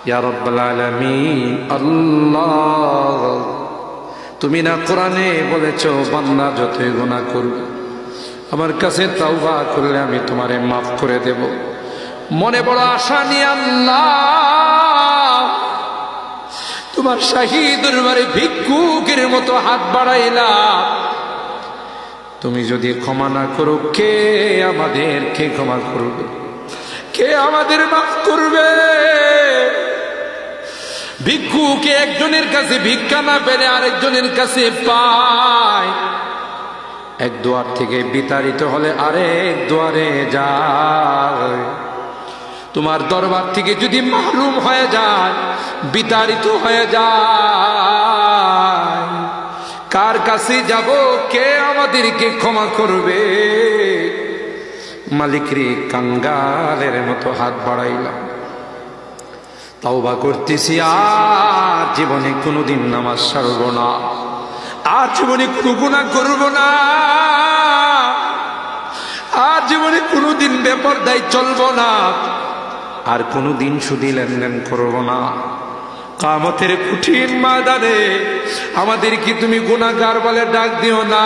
ইয়া রাব্বাল আলামিন। আল্লাহ, তুমি না কোরআনে বলেছো বান্দা যতই গুনাহ করবে আমার কাছে তাওবা করলে আমি তোমারে মাফ করে দেব। মনে বড় আশা নিয়ে আল্লাহ তোমার শাহী দরবারে ভিক্ষুকের মতো হাত বাড়াইলাম। তুমি যদি ক্ষমা না করো, কে আমাদেরকে ক্ষমা করবে? কে আমাদের মাফ করবে? ভিক্ষুকে একজনের কাছে ভিক্ষা না পেলে আরেকজনের কাছে পায়। এক দুয়ার থেকে বিতাড়িত হলে আরেক দুয়ারে যায়। তোমার দরবার থেকে যদি মাহরুম হয়ে যায়, বিতাড়িত হয়ে যায়, কার কাছে যাব? কে আমাদেরকে ক্ষমা করবে? মালিক রে, কাঙ্গালের মতো হাত বাড়াইলাম, তাওবা করতেছি, আর জীবনে কোনোদিন নামাজ ছাড়ব না, আর জীবনে কোনো গুনাহ করব না, আর জীবনে কোনোদিন বেপরদায় চলব না, আর কোনোদিন সুদী লেনদেন করব না। কিয়ামতের কঠিন ময়দানে আমাদেরকে তুমি গুনাহগার বলে ডাক দিও না।